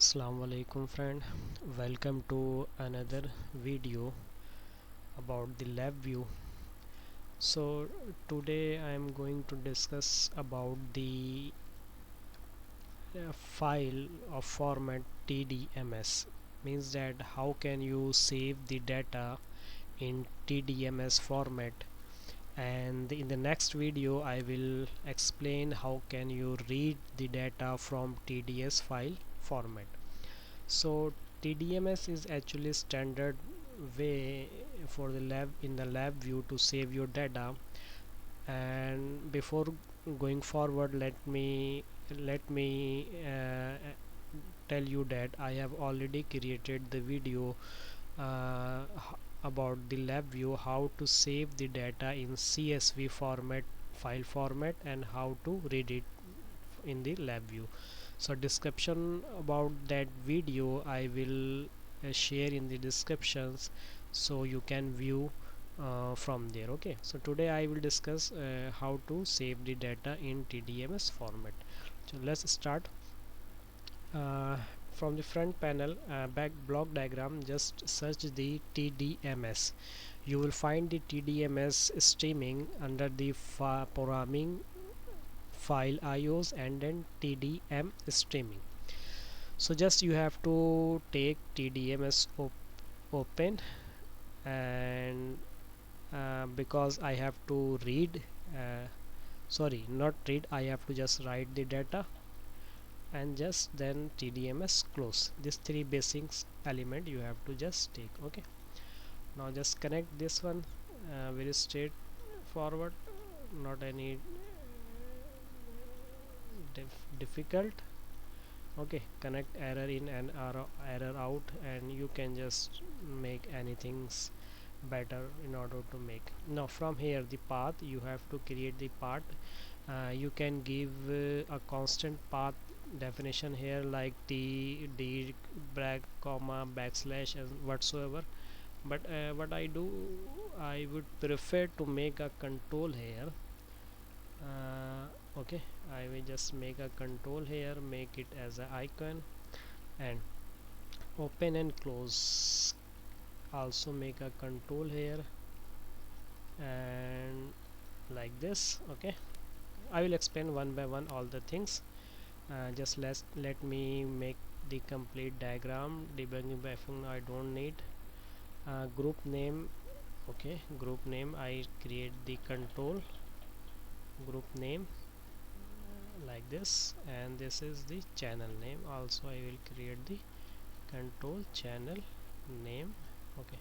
Assalam Alaikum friend, welcome to another video about the LabVIEW. So today I am going to discuss about the file of format TDMS. Means that how can you save the data in TDMS format, and in the next video I will explain how can you read the data from TDS file format. So TDMS is actually standard way for the lab in the LabVIEW to save your data. And before going forward, let me tell you that I have already created the video about the LabVIEW, how to save the data in CSV format, file format, and how to read it in the LabVIEW. So description about that video I will share in the descriptions, so you can view from there. Okay, so today I will discuss how to save the data in TDMS format. So let's start. From the front panel, back block diagram, just search the TDMS. You will find the TDMS streaming under the programming file IOs and then TDM streaming. So just you have to take TDMS open, and because I have to read, sorry, not read, I have to just write the data, and just then TDMS close. These three basics element you have to just take. Okay, now just connect this one, very straightforward, not any difficult. Okay, connect error in and error out, and you can just make anything better in order to make. Now from here the path, you have to create the path. You can give a constant path definition here, like d brag comma backslash and whatsoever, but what I do, I would prefer to make a control here. Okay, I will just make a control here, make it as an icon, and open and close, also make a control here, and like this. Okay, I will explain one by one all the things. Just let me make the complete diagram. Debugging background I don't need. Group name, okay, group name, I create the control group name like this, and this is the channel name, also I will create the control channel name. Okay,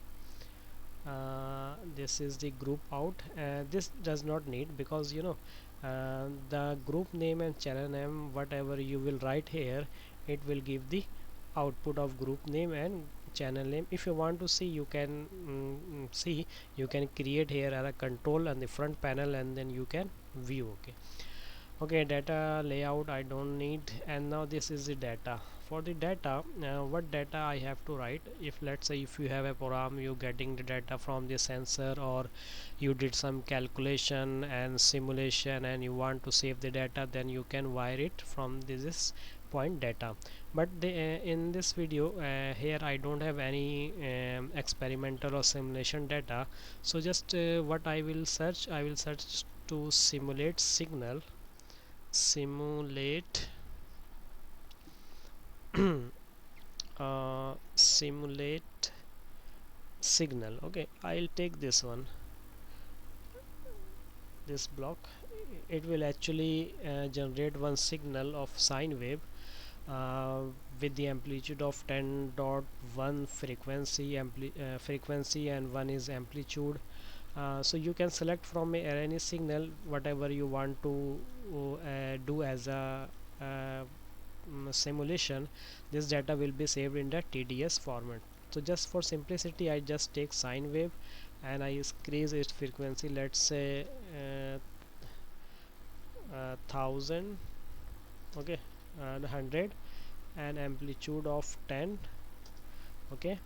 this is the group out. This does not need, because the group name and channel name, whatever you will write here, it will give the output of group name and channel name. If you want to see, you can see, you can create here a control on the front panel, and then you can view. Okay, data layout I don't need. And now this is the data. For the data, what data I have to write, if let's say if you have a program, you getting the data from the sensor, or you did some calculation and simulation and you want to save the data, then you can wire it from this point data. But in this video, here I don't have any experimental or simulation data. So just what I will search, I will search to simulate signal, simulate simulate signal. Okay, I'll take this one, this block. It will actually generate one signal of sine wave uh, with the amplitude of 10.1 frequency, and 1 is amplitude. So you can select from any signal whatever you want to do as a simulation. This data will be saved in the TDS format. So just for simplicity, I just take sine wave and I increase its frequency, let's say 1000, okay, and 100, and amplitude of 10. Okay,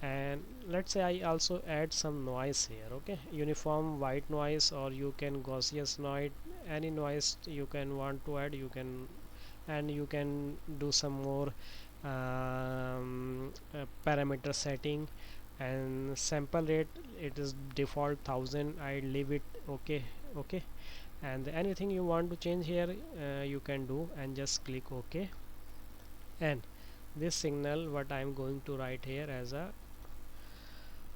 and let's say I also add some noise here. Okay, uniform white noise, or you can Gaussian noise, any noise you can want to add, you can, and you can do some more parameter setting, and sample rate, it is default 1000. I leave it okay. Okay, and anything you want to change here, you can do, and just click OK. And this signal what I am going to write here as a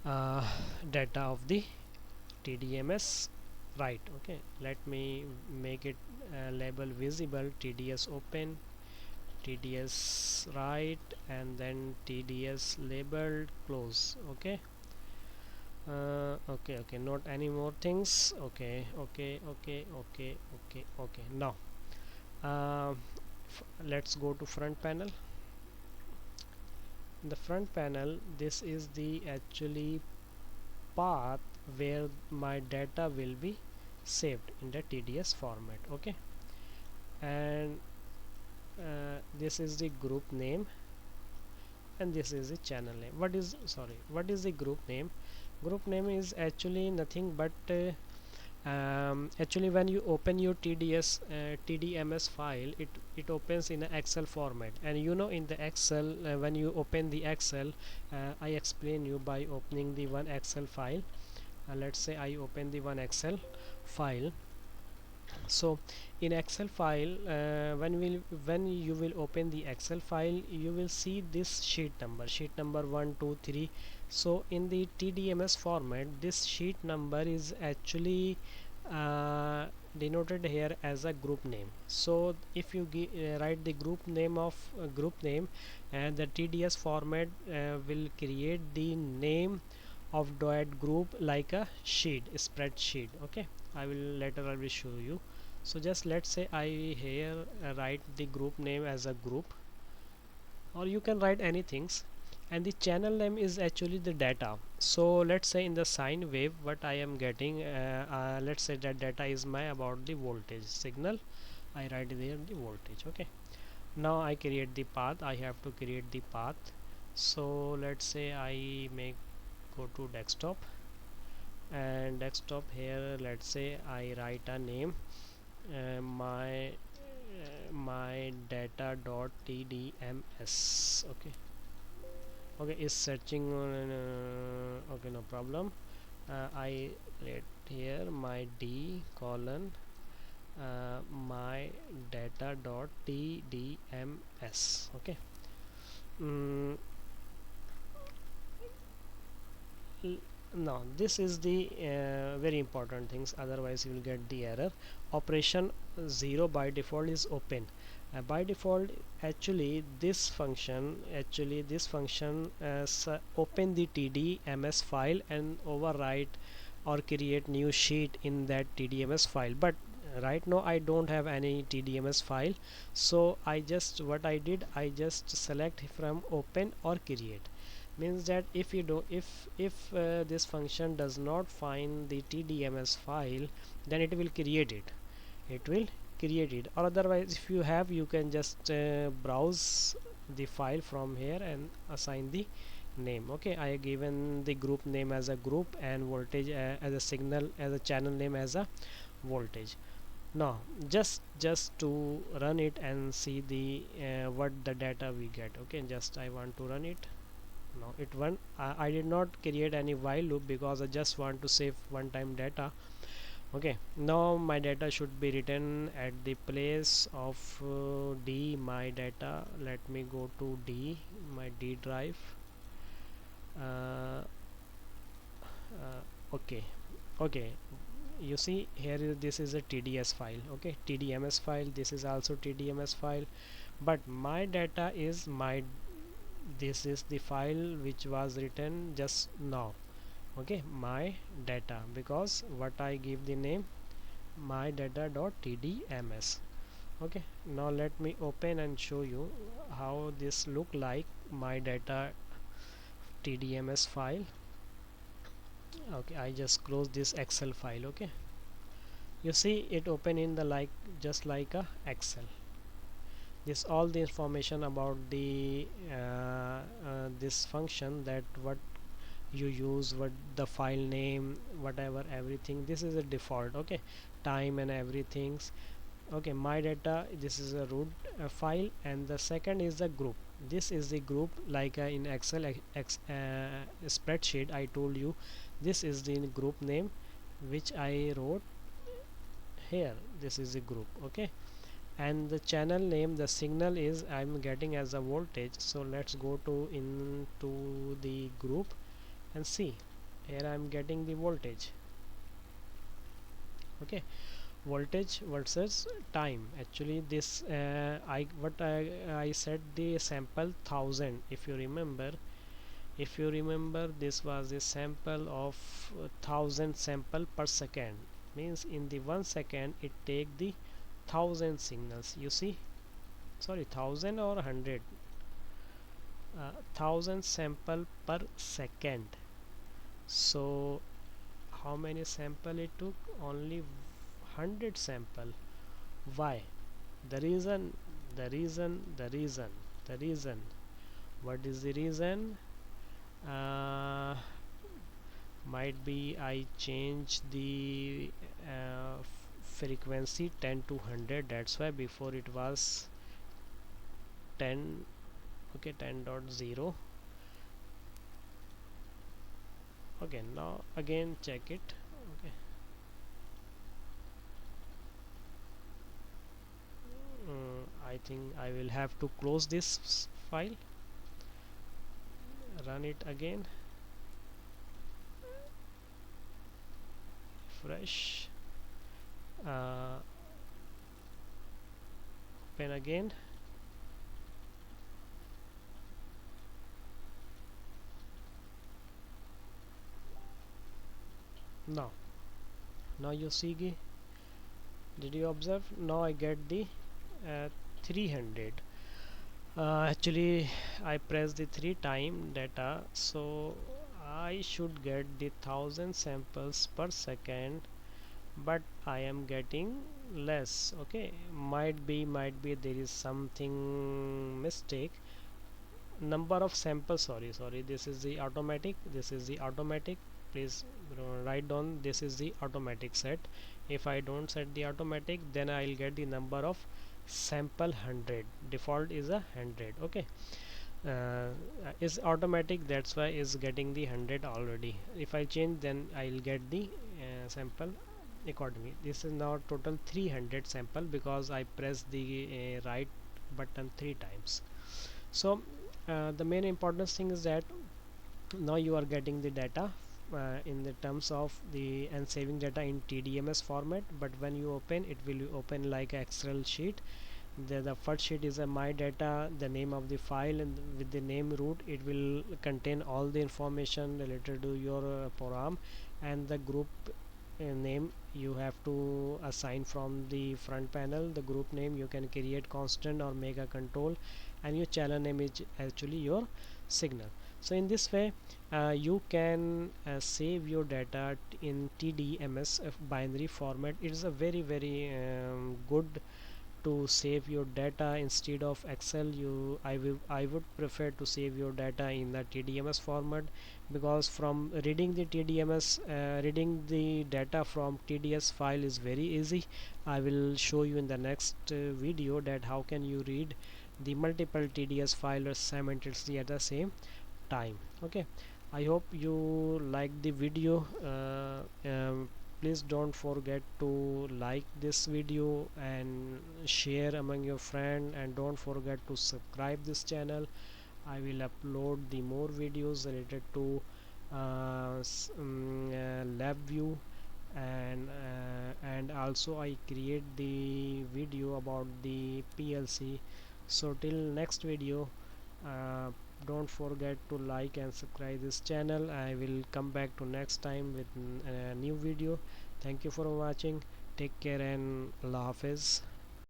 uh, data of the TDMS, right? Okay, let me make it label visible, TDS open, TDS right, and then TDS labeled close. Okay, okay, not any more things. Okay. Now let's go to front panel. In the front panel, this is the actually path where my data will be saved in the TDS format. Okay, and this is the group name, and this is the channel name. What is the group name? Group name is actually nothing but actually when you open your TDMS file, it opens in an Excel format, and you know, in the Excel, when you open the Excel, I explain you by opening the one Excel file. Let's say I open the one Excel file. So in Excel file, when you will open the Excel file, you will see this sheet number 1 2 3. So in the TDMS format, this sheet number is actually uh, denoted here as a group name. So if you write the group name of group name, and the TDS format will create the name of that group like a spreadsheet. Okay, I will show you. So just let's say I here write the group name as a group, or you can write anything, and the channel name is actually the data. So let's say in the sine wave what I am getting, let's say that data is my about the voltage signal. I write there the voltage. Okay, now I create the path. I have to create the path. So let's say I make go to desktop, and desktop here, let's say I write a name, my data dot tdms. Okay, is searching on okay, no problem. I write here my d colon my data dot tdms. Okay, mm, now this is the very important things, otherwise you will get the error. Operation 0 by default is open. By default, actually this function open the TDMS file and overwrite or create new sheet in that TDMS file. But right now I don't have any TDMS file, so I just select from open or create. Means that if you do if this function does not find the TDMS file, then it will create it, or otherwise if you have, you can just browse the file from here and assign the name. Okay, I have given the group name as a group, and voltage as a signal, as a channel name as a voltage. Now just to run it and see the what the data we get. Okay, just I want to run it. Now it won. I did not create any while loop because I just want to save one time data. Okay, now my data should be written at the place of D my data. Let me go to D, my D drive. uh, okay, okay, you see here this is a TDS file. Okay, TDMS file, this is also TDMS file, but my data is my, this is the file which was written just now. Okay, my data, because what I give the name my data dot tdms. Okay, now let me open and show you how this look like, my data tdms file. Okay, I just close this Excel file. Okay, you see it open in the like, just like a Excel. This all the information about the this function, that what you use, what the file name, whatever, everything, this is a default. Okay, time and everything. Okay, my data, this is a root file, and the second is the group. this is the group, like in Excel spreadsheet I told you, this is the group name which I wrote here. This is the group, okay. And the channel name, the signal is I'm getting as a voltage. So let's go to into the group and see. Here I'm getting the voltage, okay. Voltage versus time. Actually this I said the sample 1000. If you remember, this was a sample of 1000 sample per second. Means in the 1 second it take the 1000 signals, you see. Sorry, 1000 or 100, 1000 sample per second. So how many sample it took? Only 100 sample. Why? The reason, the reason. What is the reason? uh, might be I change the frequency 10 to 100. That's why before it was 10, okay, 10.0. Okay, now again check it. Okay, I think I will have to close this file, run it again, fresh, uh, open again. Now you see, did you observe? Now I get the 300. Actually I press the 3 time data, so I should get the 1000 samples per second, but I am getting less. Okay, might be there is something mistake. Number of samples, sorry, this is the automatic, please write down, this is the automatic set. If I don't set the automatic, then I'll get the number of sample 100. Default is a 100, okay. uh, is automatic, that's why is getting the 100 already. If I change, then I'll get the sample accordingly. This is now total 300 sample because I pressed the right button 3 times. So the main important thing is that now you are getting the data in the terms of the and saving data in TDMS format, but when you open, it will open like Excel sheet. The first sheet is a my data, the name of the file, and with the name root it will contain all the information related to your program, and the group name you have to assign from the front panel. The group name you can create constant or make a control, and your channel name is actually your signal. So in this way you can save your data in TDMS binary format. It is a very good to save your data instead of Excel. I would prefer to save your data in the TDMS format, because from reading the TDMS reading the data from TDS file is very easy. I will show you in the next video that how can you read the multiple TDS files simultaneously at the same time. Okay, I hope you like the video. Please don't forget to like this video and share among your friend, and don't forget to subscribe this channel. I will upload the more videos related to LabVIEW, and also I create the video about the PLC. So till next video, uh, don't forget to like and subscribe this channel. I will come back to next time with a new video. Thank you for watching. Take care and Allah Hafiz.